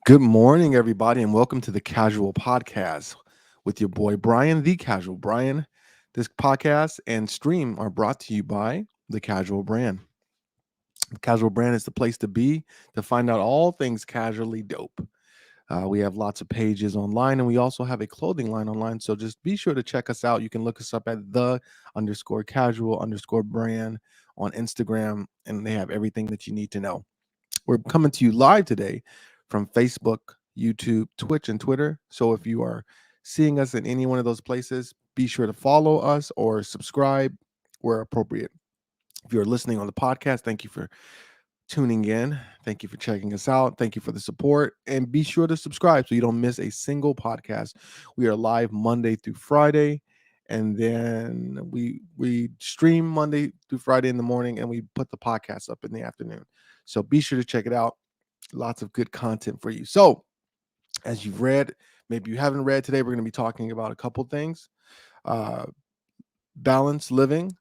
Good morning, everybody, and welcome to the Casual Podcast with your boy Brian, the Casual Brian. This podcast and stream are brought to you by the Casual Brand. The Casual Brand is the place to be to find out all things casually dope. We have lots of pages online, and we also have a clothing line online. So just be sure to check us out. You can look us up at the underscore casual underscore brand on Instagram, and they have everything that you need to know. We're coming to you live today from Facebook, YouTube, Twitch, and Twitter. So if you are seeing us in any one of those places, be sure to follow us or subscribe where appropriate. If you're listening on the podcast, thank you for tuning in. Thank you for checking us out. Thank you for the support. And be sure to subscribe so you don't miss a single podcast. We are live Monday through Friday. And then we stream Monday through Friday in the morning, and we put the podcast up in the afternoon. So be sure to check it out. Lots of good content for you. So, as you've read, maybe you haven't read today, we're going to be talking about a couple things. Uh, Balanced living,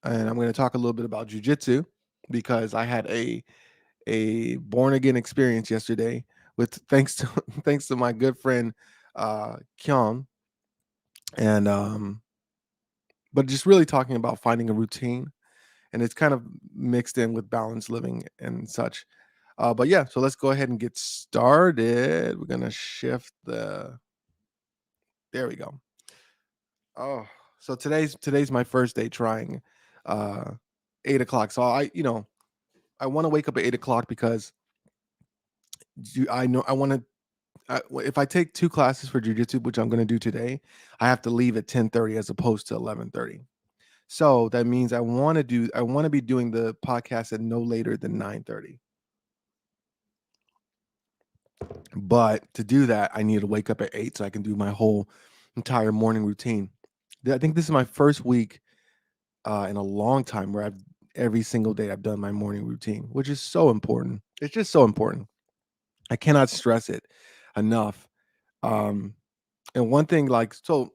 and I'm going to talk a little bit about Jiu Jitsu because I had a born again experience yesterday with thanks to thanks to my good friend Kyon, and but just really talking about finding a routine, and it's kind of mixed in with balanced living and such. But yeah, so let's go ahead and get started. We're gonna shift the. There we go. Oh, so today's my first day trying, uh, 8 o'clock. So I want to wake up at 8 o'clock because I know I want to. If I take two classes for jujitsu, which I'm going to do today, I have to leave at 10:30 as opposed to 11:30. So that means I want to be doing the podcast at no later than 9:30. But to do that, I need to wake up at 8 so I can do my whole entire morning routine. I think this is my first week in a long time where I've every single day I've done my morning routine, which is so important. It's just so important. I cannot stress it enough. Um, and one thing, like, so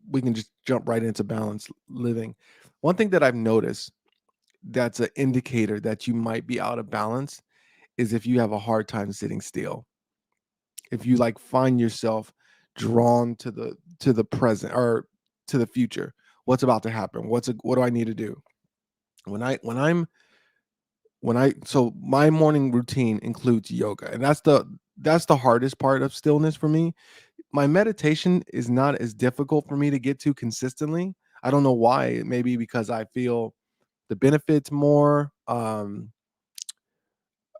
we can just jump right into balanced living. One thing that I've noticed that's an indicator that you might be out of balance is if you have a hard time sitting still. If you like find yourself drawn to the present or to the future, what's about to happen? What do I need to do? When I when I'm when I so my morning routine includes yoga, and that's the hardest part of stillness for me. My meditation is not as difficult for me to get to consistently. I don't know why. Maybe because I feel the benefits more.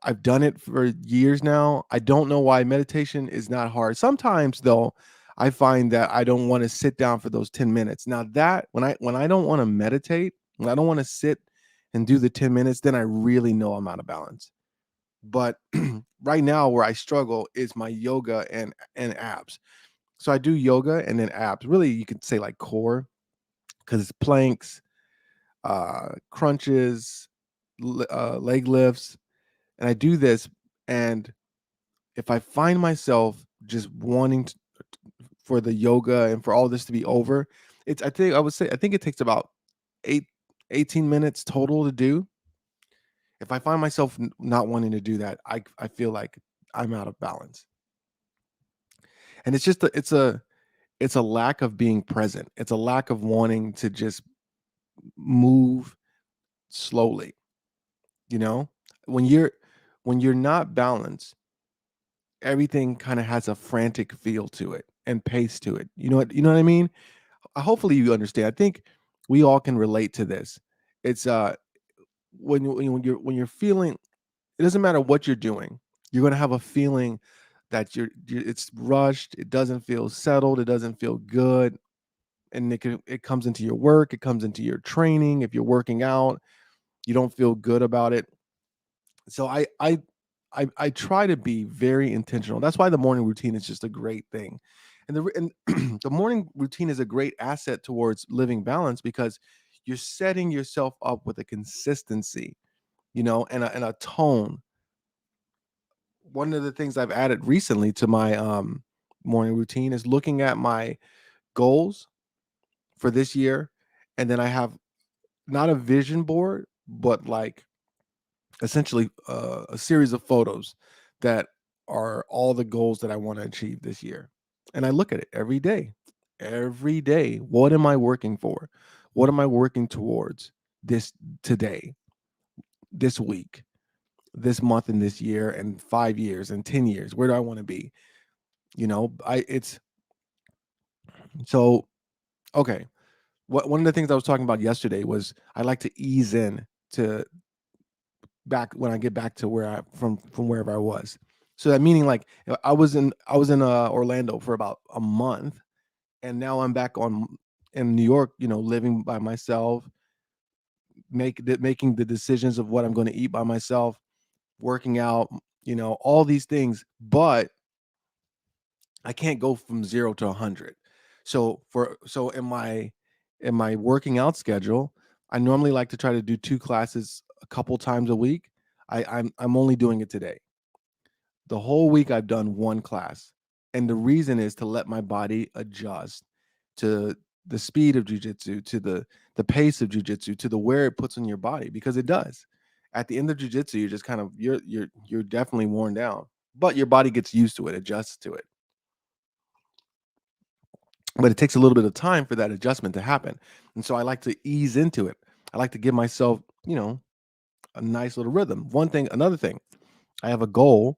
I've done it for years now. I don't know why meditation is not hard. Sometimes though, I find that I don't want to sit down for those 10 minutes. Now that when I don't want to meditate, when I don't want to sit and do the 10 minutes, then I really know I'm out of balance. But right now where I struggle is my yoga and abs. So I do yoga and then abs. Really, you could say like core because it's planks, crunches, leg lifts, and I do this. And if I find myself just wanting for the yoga and for all this to be over, I think it takes about eight 18 minutes total to do. If I find myself not wanting to do that, I feel like I'm out of balance. And it's just it's a lack of being present. It's a lack of wanting to just move slowly, you know? When you're when you're not balanced, everything kind of has a frantic feel to it and pace to it. You know what I mean? Hopefully you understand. I think we all can relate to this. It's when you're feeling, it doesn't matter what you're doing. You're going to have a feeling that it's rushed, it doesn't feel settled, it doesn't feel good, and it comes into your work, it comes into your training. If you're working out, you don't feel good about it. So I try to be very intentional. That's why the morning routine is just a great thing. And the morning routine is a great asset towards living balance because you're setting yourself up with a consistency, and a tone. One of the things I've added recently to my morning routine is looking at my goals for this year, and then I have not a vision board, but like essentially a series of photos that are all the goals that I want to achieve this year. And I look at it every day. Every day. What am I working for? What am I working towards this today, this week, this month, and this year, and 5 years, and 10 years? Where do I want to be? It's so okay. One of the things I was talking about yesterday was I like to ease in to back when I get back to where I from wherever I was. So that meaning like I was in Orlando for about a month, and now I'm back on in New York, living by myself, making the decisions of what I'm going to eat by myself, working out, all these things, but I can't go from 0 to 100. So in my working out schedule, I normally like to try to do 2 classes a couple times a week. I'm only doing it today. The whole week I've done 1 class. And the reason is to let my body adjust to the speed of jujitsu, to the pace of jujitsu, to the wear it puts on your body, because it does. At the end of jujitsu, you're just kind of you're definitely worn down, but your body gets used to it, adjusts to it. But it takes a little bit of time for that adjustment to happen. And so I like to ease into it. I like to give myself, a nice little rhythm. Another thing, I have a goal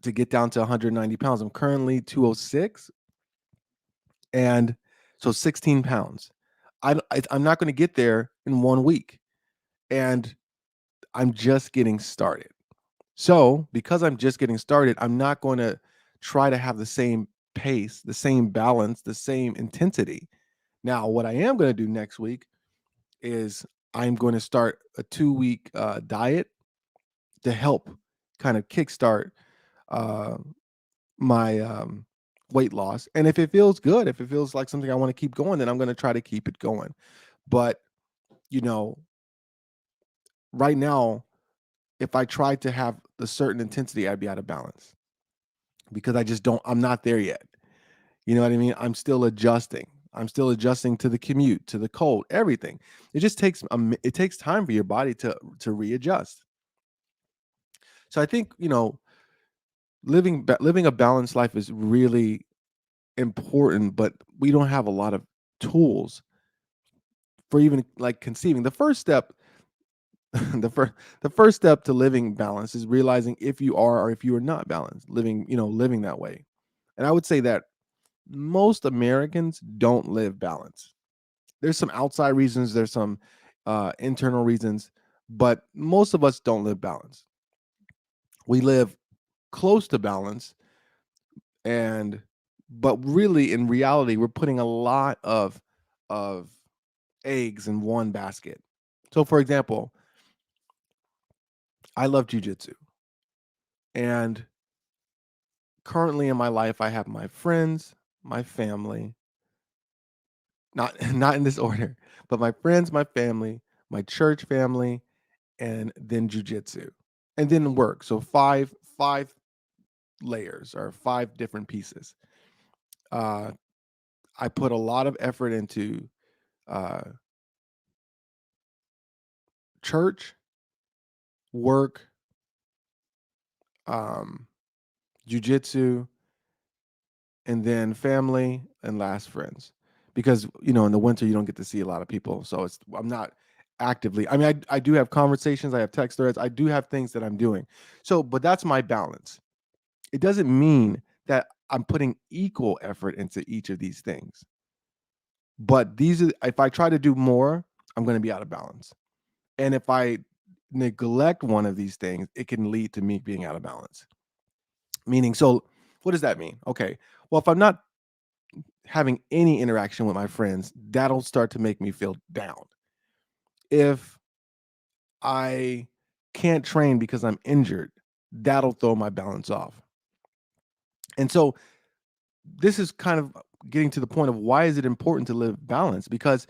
to get down to 190 pounds. I'm currently 206, and so 16 pounds. I'm not going to get there in 1 week, and I'm just getting started. So because I'm just getting started, I'm not going to try to have the same pace, the same balance, the same intensity. Now, what I am going to do next week is I'm going to start a 2-week diet to help kind of kickstart uh, my weight loss. And if it feels good, if it feels like something I want to keep going, then I'm going to try to keep it going. But, you know, right now, if I tried to have a certain intensity, I'd be out of balance because I'm not there yet. You know what I mean? I'm still adjusting. I'm still adjusting to the commute, to the cold, everything. It just takes it takes time for your body to readjust. So I think, living a balanced life is really important, but we don't have a lot of tools for even like conceiving. The first step, the first step to living balance is realizing if you are or if you are not balanced, living that way. And I would say that most Americans don't live balanced. There's some outside reasons, there's some internal reasons, but most of us don't live balanced. We live close to balance, and but really in reality, we're putting a lot of eggs in one basket. So, for example, I love jujitsu, and currently in my life, I have my friends, my family, not not in this order, but my friends, my family, my church family, and then jujitsu, and then work. So five layers or 5 different pieces. Uh, I put a lot of effort into uh, church, work, um, jujitsu, and then family, and last friends. Because in the winter you don't get to see a lot of people, so I'm not actively. I mean, I do have conversations, I have text threads, I do have things that I'm doing. So, but that's my balance. It doesn't mean that I'm putting equal effort into each of these things. But if I try to do more, I'm going to be out of balance. And if I neglect one of these things, it can lead to me being out of balance. Meaning, so what does that mean? Okay. Well, if I'm not having any interaction with my friends, that'll start to make me feel down. If I can't train because I'm injured, that'll throw my balance off. And so this is kind of getting to the point of why is it important to live balance? Because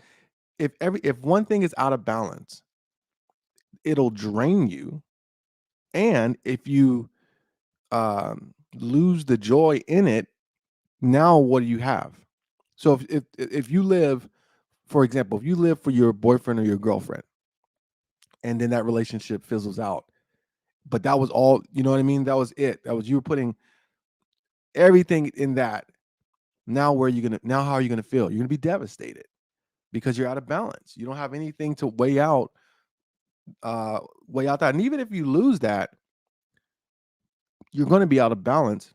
if one thing is out of balance, it'll drain you. And if you lose the joy in it, now what do you have? So if you live, for example, if you live for your boyfriend or your girlfriend, and then that relationship fizzles out, But that was all, you know what I mean? That was it. That was, you were putting everything in that. Now now how are you gonna feel? You're gonna be devastated because you're out of balance. You don't have anything to weigh out that. And even if you lose that, you're gonna be out of balance,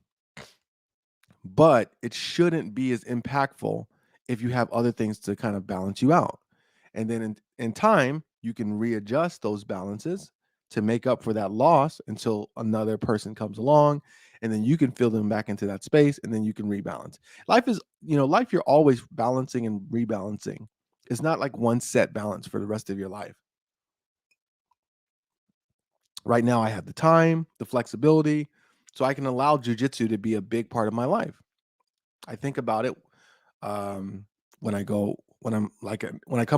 but it shouldn't be as impactful if you have other things to kind of balance you out. And then in time, you can readjust those balances to make up for that loss until another person comes along, and then you can fill them back into that space, and then you can rebalance. Life is, life, you're always balancing and rebalancing. It's not like one set balance for the rest of your life. Right now, I have the time, the flexibility, so I can allow jujitsu to be a big part of my life. I think about it um, when I come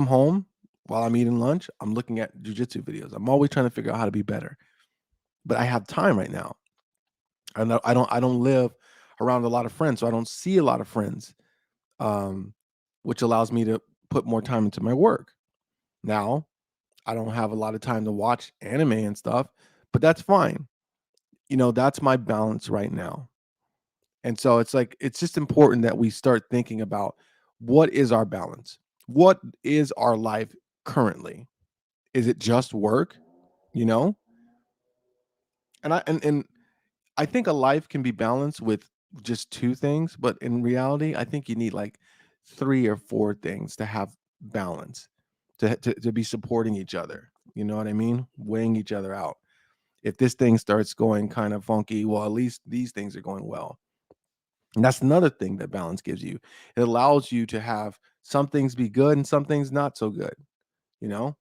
home while I'm eating lunch. I'm looking at jujitsu videos. I'm always trying to figure out how to be better. But I have time right now. I don't live around a lot of friends, so I don't see a lot of friends, um, which allows me to put more time into my work. Now, I don't have a lot of time to watch anime and stuff, but that's fine. That's my balance right now. And so it's like, it's just important that we start thinking about what is our balance? What is our life currently? Is it just work? You know? And I think a life can be balanced with just two things, but in reality, I think you need like three or four things to have balance, to be supporting each other. You know what I mean? Weighing each other out. If this thing starts going kind of funky, well, at least these things are going well. And that's another thing that balance gives you. It allows you to have some things be good and some things not so good. You know,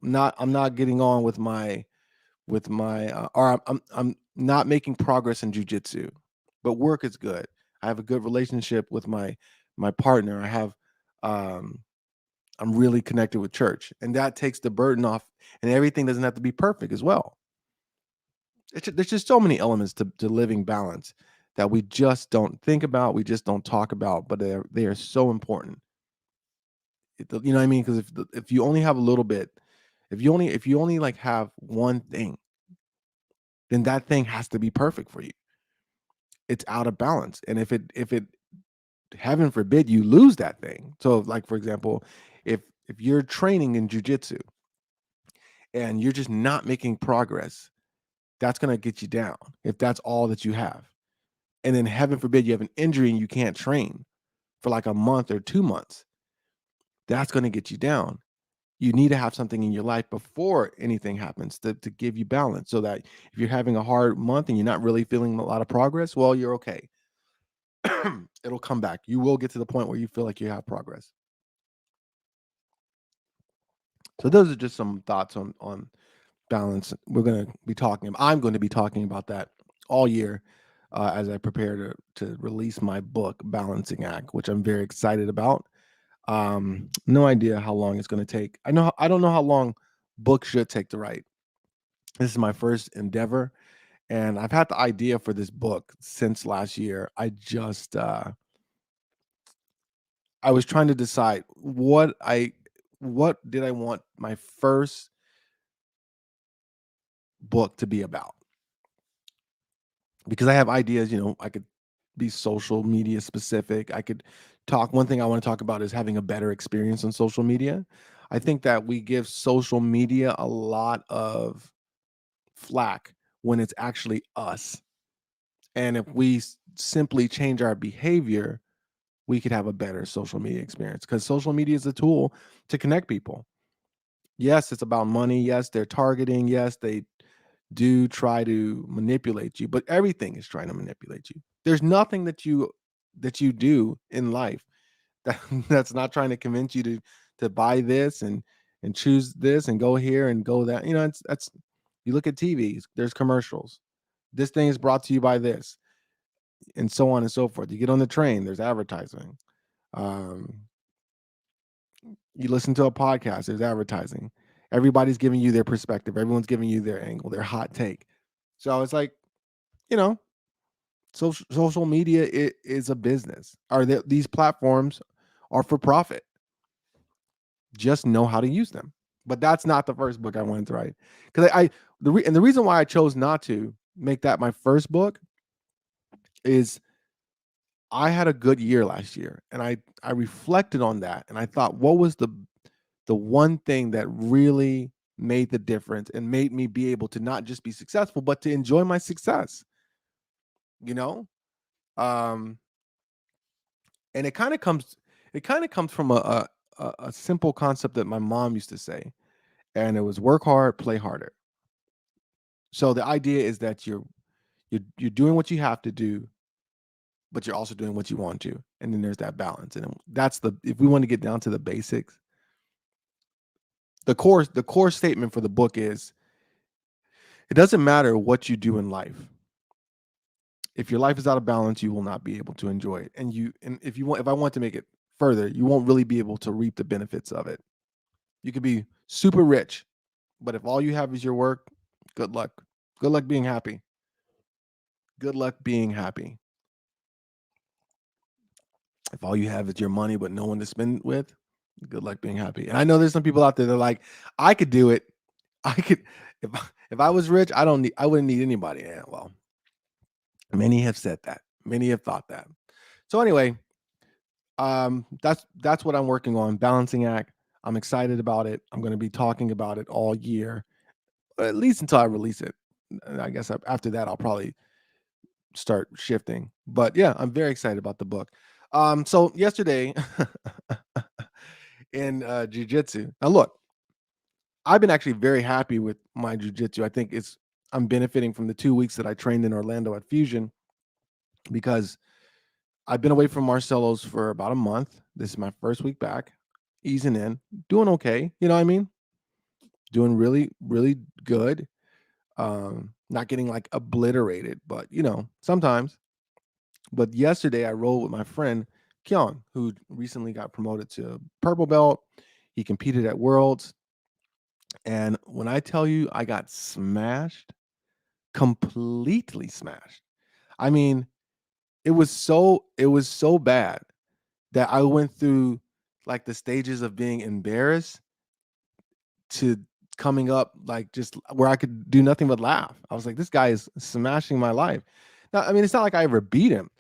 I'm not getting on with my or I'm not making progress in jujitsu, but work is good. I have a good relationship with my partner. Um I'm really connected with church, and that takes the burden off. And everything doesn't have to be perfect as well. There's just so many elements to living balance that we just don't think about, we just don't talk about, but they are so important. You know what I mean? Because if you only have a little bit, if you only like have one thing, then that thing has to be perfect for you. It's out of balance, and if it heaven forbid you lose that thing. So, like for example, if you're training in jujitsu and you're just not making progress, that's gonna get you down if that's all that you have. And then heaven forbid you have an injury and you can't train for like a month or 2 months, that's going to get you down. You need to have something in your life before anything happens to give you balance, so that if you're having a hard month and you're not really feeling a lot of progress, well, you're okay. It'll come back. You will get to the point where you feel like you have progress. So those are just some thoughts on balance. I'm going to be talking about that all year, as I prepare to release my book, Balancing Act, which I'm very excited about. No idea how long it's going to take. I don't know how long books should take to write. This is my first endeavor, and I've had the idea for this book since last year. I was trying to decide what did I want my first book to be about, because I have ideas. I could be social media specific. I could talk. One thing I want to talk about is having a better experience on social media. I think that we give social media a lot of flack when it's actually us. And if we simply change our behavior, we could have a better social media experience, because social media is a tool to connect people. Yes, it's about money. Yes, they're targeting. Yes, they do try to manipulate you, but everything is trying to manipulate you. There's nothing that you do in life that's not trying to convince you to buy this and choose this and go here and go that. That's You look at TVs, there's commercials. This thing is brought to you by this, and so on and so forth. You get on the train, there's advertising. Um, you listen to a podcast, there's advertising. Everybody's giving you their perspective. Everyone's giving you their angle, their hot take. So it's like, you know, social media is a business. These platforms are for profit. Just know how to use them. But that's not the first book I wanted to write. Because the reason why I chose not to make that my first book is I had a good year last year, and I reflected on that, and I thought, what was the one thing that really made the difference and made me be able to not just be successful, but to enjoy my success, you know? Um, and it kind of comes from a simple concept that my mom used to say, and it was work hard, play harder. So the idea is that you're doing what you have to do, but you're also doing what you want to, and then there's that balance. And that's the if we want to get down to the basics, the core statement for the book is it doesn't matter what you do in life. If your life is out of balance, you will not be able to enjoy it. And if I want to make it further, you won't really be able to reap the benefits of it. You could be super rich, but if all you have is your work, good luck. Good luck being happy. Good luck being happy. If all you have is your money but no one to spend with, good luck being happy. And I know there's some people out there that are like, I could do it. I could if I was rich, I wouldn't need anybody. Yeah, well, many have said that. Many have thought that. So anyway, that's what I'm working on, balancing act. I'm excited about it. I'm going to be talking about it all year, at least until I release it. And I guess after that, I'll probably start shifting. But yeah, I'm very excited about the book. So yesterday in jujitsu. Now look, I've been actually very happy with my jujitsu. I think I'm benefiting from the 2 weeks that I trained in Orlando at Fusion because I've been away from Marcelo's for about a month. This is my first week back, easing in, doing okay. You know what I mean? Doing really, really good. Not getting like obliterated, but sometimes. But yesterday I rolled with my friend Kyon, who recently got promoted to purple belt. He competed at Worlds. And when I tell you I got smashed, completely smashed. I mean, it was so bad that I went through like the stages of being embarrassed to coming up like just where I could do nothing but laugh. I was like, this guy is smashing my life. Now, I mean, it's not like I ever beat him,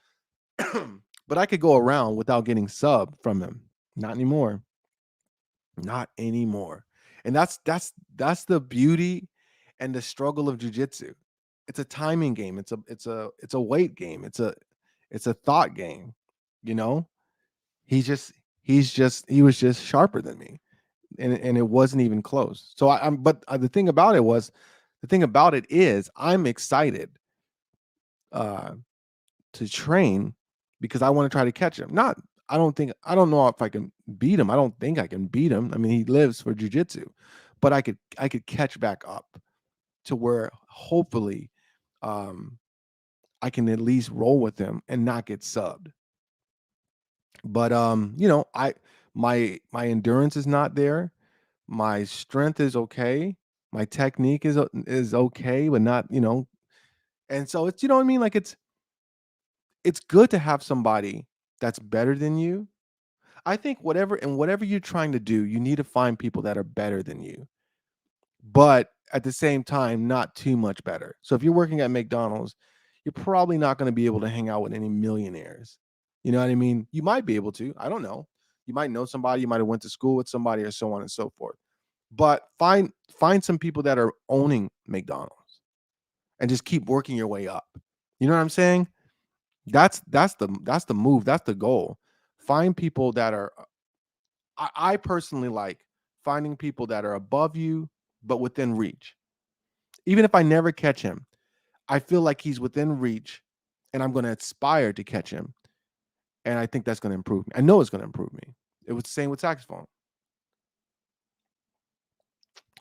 but I could go around without getting sub from him. Not anymore. Not anymore. And that's the beauty and the struggle of jujitsu. It's a timing game. It's a weight game. It's a thought game. You know, he just he was just sharper than me, and it wasn't even close. So I'm but the thing about it is I'm excited uh to train because I want to try to catch him. Not I don't know if I can beat him. I don't think I can beat him. I mean, he lives for jujitsu, but I could catch back up to where hopefully um I can at least roll with him and not get subbed. But my endurance is not there. My strength is okay. My technique is okay, but not, and so it's what I mean? Like it's good to have somebody that's better than you. I think whatever you're trying to do, you need to find people that are better than you, but at the same time, not too much better. So if you're working at McDonald's, you're probably not going to be able to hang out with any millionaires. You know what I mean? You might be able to. I don't know. You might know somebody. You might have went to school with somebody, or so on and so forth. But find some people that are owning McDonald's and just keep working your way up. You know what I'm saying? That's the move. That's the goal. Find people that are I personally like finding people that are above you but within reach. Even if I never catch him, I feel like he's within reach and I'm going to aspire to catch him. And I think that's going to improve me. I know it's going to improve me. It was the same with saxophone.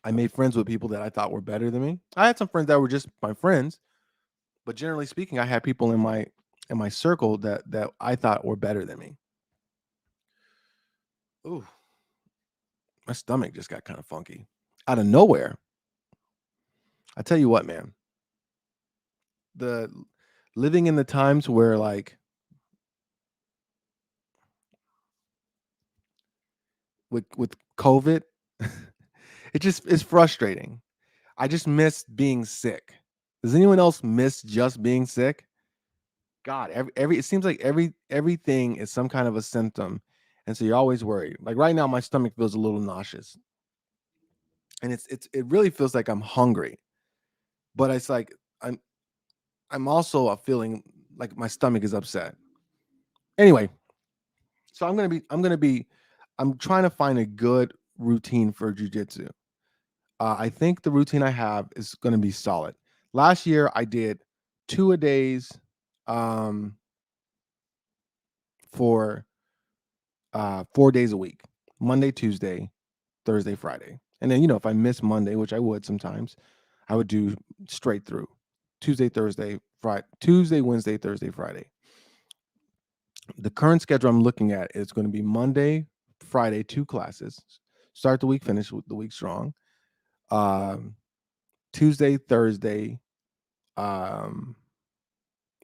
I made friends with people that I thought were better than me. I had some friends that were just my friends, but generally speaking, I had people in my circle that I thought were better than me. Ooh, my stomach just got kind of funky out of nowhere. I tell you what, man, the living in the times where like with COVID, it's frustrating. I just miss being sick. Does anyone else miss just being sick? God, every it seems like everything is some kind of a symptom, and so you're always worried. Like right now, my stomach feels a little nauseous, and it really feels like I'm hungry, but it's like I'm I'm also feeling like my stomach is upset. Anyway, so I'm trying to find a good routine for jujitsu. I think the routine I have is going to be solid. Last year I did two a days um, for 4 days a week: Monday, Tuesday, Thursday, Friday. And then, if I miss Monday, which I would sometimes, I would do straight through Tuesday, Thursday, Friday, Tuesday, Wednesday, Thursday, Friday. The current schedule I'm looking at is going to be Monday, Friday, two classes. Start the week, finish the week strong. Um, Tuesday, Thursday, um,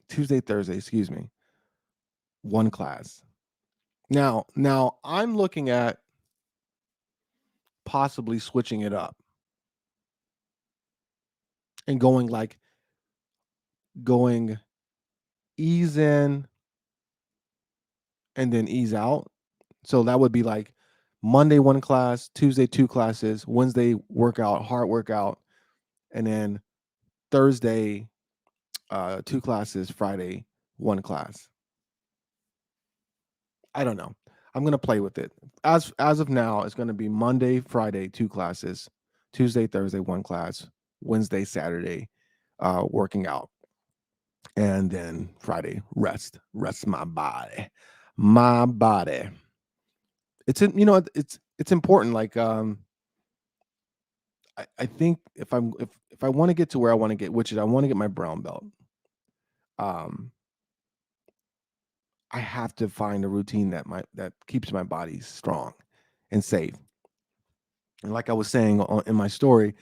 Tuesday, Thursday, excuse me, one class. Now I'm looking at possibly switching it up and going ease in and then ease out. So that would be like Monday one class, Tuesday two classes, Wednesday workout, hard workout, and then Thursday two classes, Friday one class. I don't know. I'm gonna play with it. As of now, it's gonna be Monday, Friday two classes, Tuesday, Thursday one class, Wednesday, Saturday working out, and then Friday rest my body. It's important. Like I think if I want to get to where I want to get, which is I want to get my brown belt, um, I have to find a routine that keeps my body strong and safe. And like I was saying in my story,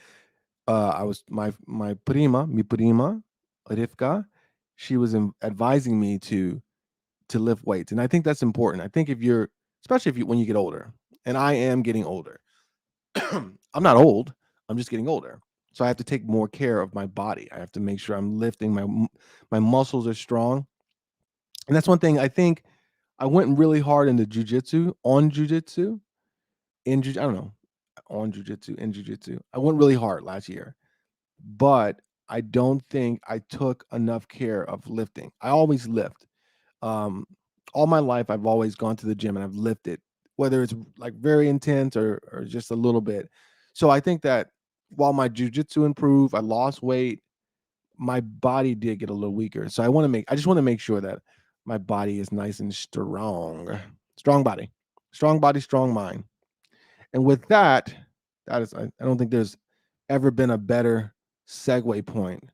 I was mi prima, Rivka, she was advising me to lift weights, and I think that's important. I think especially if you when you get older, and I am getting older. I'm not old. I'm just getting older. So I have to take more care of my body. I have to make sure I'm lifting my muscles are strong. And that's one thing I think I went really hard into jujitsu, on jujitsu, I don't know, on jujitsu, in jujitsu. I went really hard last year, but I don't think I took enough care of lifting. I always lift. Um, all my life, I've always gone to the gym and I've lifted, whether it's like very intense or just a little bit. So I think that while my jujitsu improved, I lost weight, my body did get a little weaker. So I just want to make sure that my body is nice and strong. Strong body, strong mind. And with that, I don't think there's ever been a better segue point.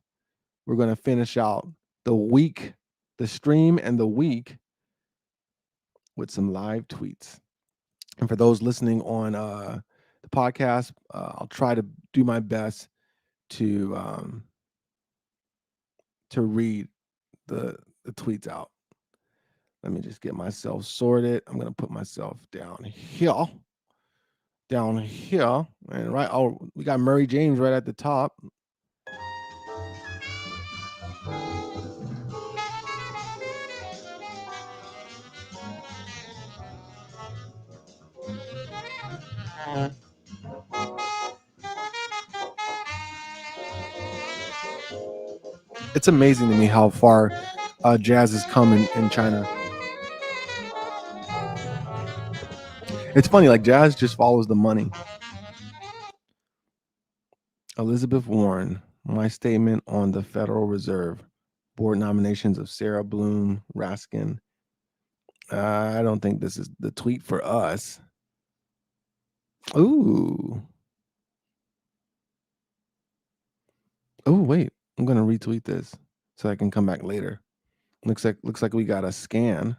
We're going to finish out the week, the stream and the week with some live tweets. And for those listening on the podcast, I'll try to do my best to um, to read the tweets out. Let me just get myself sorted. I'm gonna put myself down here, and right. Oh, we got Murray James right at the top. It's amazing to me how far jazz has come in China. It's funny, like jazz just follows the money. Elizabeth Warren, my statement on the Federal Reserve Board nominations of Sarah Bloom, Raskin. I don't think this is the tweet for us. Ooh. Oh, wait. I'm gonna retweet this so I can come back later. Looks like we got a scan.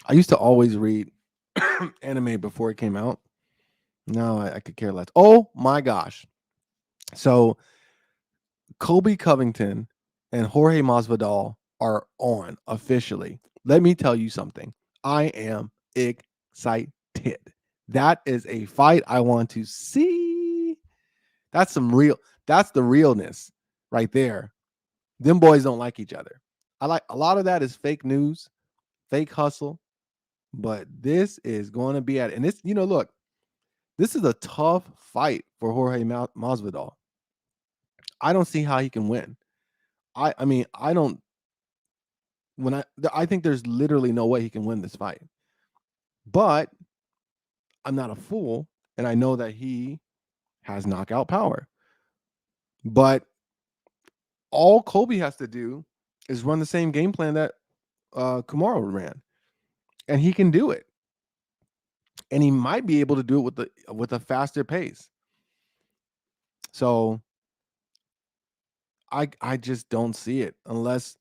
I used to always read anime before it came out. Now I could care less. Oh my gosh. So Kobe Covington and Jorge Masvidal are on officially. Let me tell you something. I am excited. That is a fight I want to see. That's some real. That's the realness right there. Them boys don't like each other. I like a lot of that is fake news, fake hustle, but this is going to be at, and this, look, this is a tough fight for Jorge Masvidal. I don't see how he can win. I mean, I don't. I think there's literally no way he can win this fight. But I'm not a fool, and I know that he has knockout power. But all Kobe has to do is run the same game plan that Kamaru ran, and he can do it. And he might be able to do it with a faster pace. So I just don't see it unless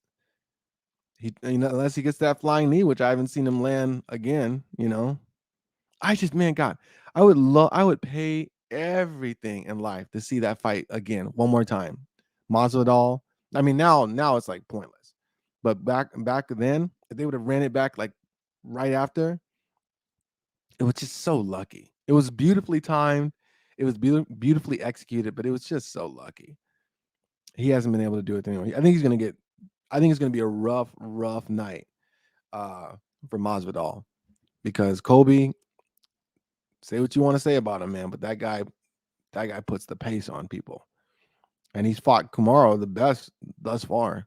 unless he gets that flying knee, which I haven't seen him land again. I just, man, God, I would pay everything in life to see that fight again one more time. Masvidal. I mean, now it's like pointless. But back then, if they would have ran it back like right after, it was just so lucky. It was beautifully timed. It was beautifully executed, but it was just so lucky. He hasn't been able to do it anyway. I think it's gonna be a rough night uh for Masvidal because Kobe, say what you want to say about him, man, but that guy puts the pace on people. And he's fought Kamaru the best thus far.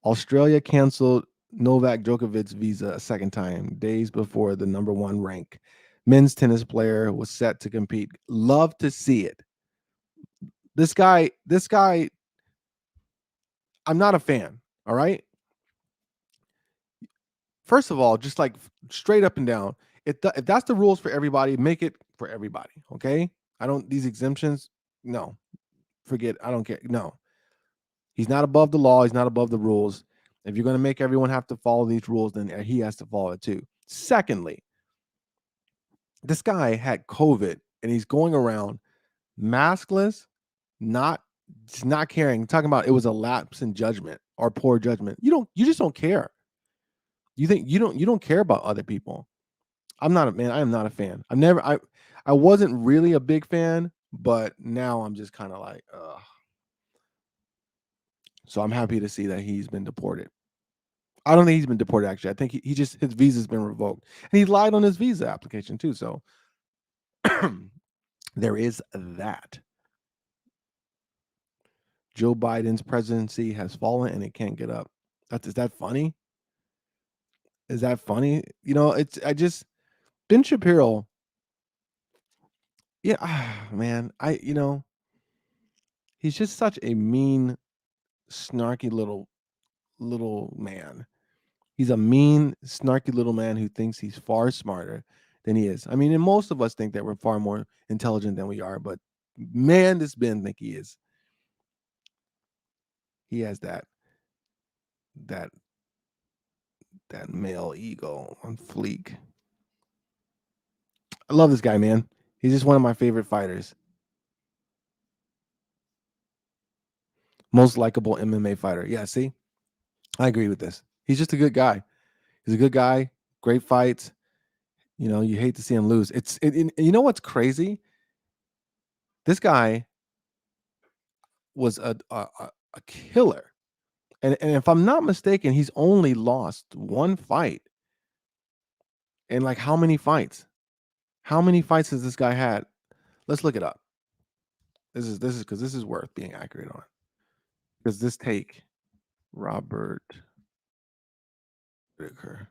Australia canceled Novak Djokovic's visa a second time, days before the number one rank men's tennis player was set to compete. Love to see it. This guy, I'm not a fan. All right. First of all, just like straight up and down, if that's the rules for everybody, make it for everybody. Okay. I don't, these exemptions, no, forget, I don't care. No, he's not above the law. He's not above the rules. If you're going to make everyone have to follow these rules, then he has to follow it too. Secondly, this guy had COVID and he's going around maskless, not just not caring. Talking about it was a lapse in judgment or poor judgment. You just don't care. You think you don't care about other people. I'm not a man. I am not a fan. I wasn't really a big fan, but now I'm just kind of like, ugh. So I'm happy to see that he's been deported. I don't think he's been deported actually. I think he just his visa's been revoked. And he lied on his visa application too. So there is that. Joe Biden's presidency has fallen and it can't get up. Is that funny? Is that funny? It's I just Ben Shapiro, yeah, man. He's just such a mean, snarky little man. He's a mean, snarky little man who thinks he's far smarter than he is. I mean, and most of us think that we're far more intelligent than we are, but man, this Ben think he is. He has that that male ego on fleek. I love this guy, man. He's just one of my favorite fighters. Most likable MMA fighter. Yeah, see? I agree with this. He's just a good guy. He's a good guy, great fights. You hate to see him lose. You know what's crazy? This guy was a killer. And if I'm not mistaken, he's only lost one fight. And like how many fights? How many fights has this guy had? Let's look it up. This is because this is worth being accurate on. Because this take Robert Whitaker.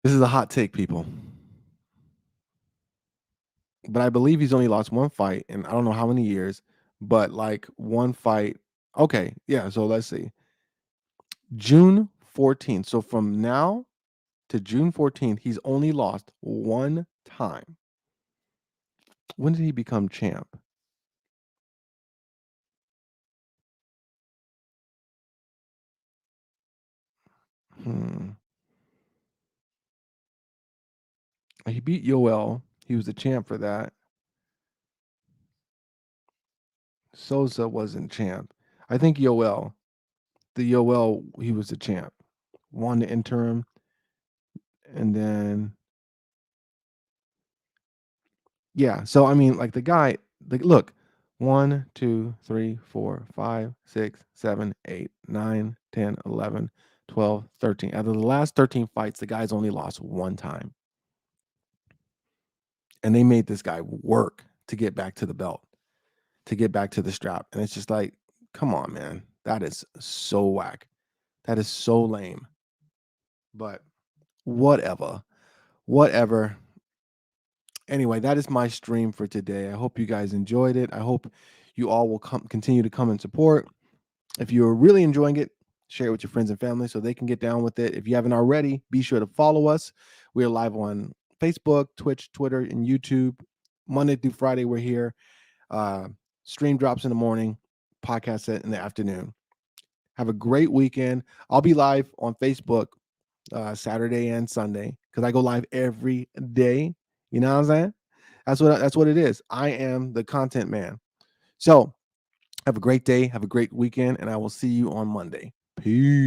This is a hot take, people. But I believe he's only lost one fight in I don't know how many years, but like one fight. Okay, yeah. So let's see. June 14th. So from now to June 14th, he's only lost one time. When did he become champ? Hmm. He beat Yoel. He was the champ for that. Sosa wasn't champ. I think Yoel. The Yoel, he was the champ. Won the interim. And then yeah, so I mean, like the guy, like look, 1, 2, 3, 4, 5, 6, 7, 8, 9, 10, 11, 12, 13. Out of the last 13 fights, the guy's only lost one time. And they made this guy work to get back to the belt, to get back to the strap. And it's just like, come on, man. That is so whack. That is so lame. But whatever. Whatever. Anyway, that is my stream for today. I hope you guys enjoyed it. I hope you all will continue to come and support. If you're really enjoying it, share it with your friends and family so they can get down with it. If you haven't already, be sure to follow us. We are live on Facebook, Twitch, Twitter, and YouTube. Monday through Friday, we're here. Uh, Stream drops in the morning, podcast in the afternoon. Have a great weekend. I'll be live on Facebook Saturday and Sunday because I go live every day. You know what I'm saying? That's what it is. I am the content man. So have a great day, have a great weekend, and I will see you on Monday. Peace.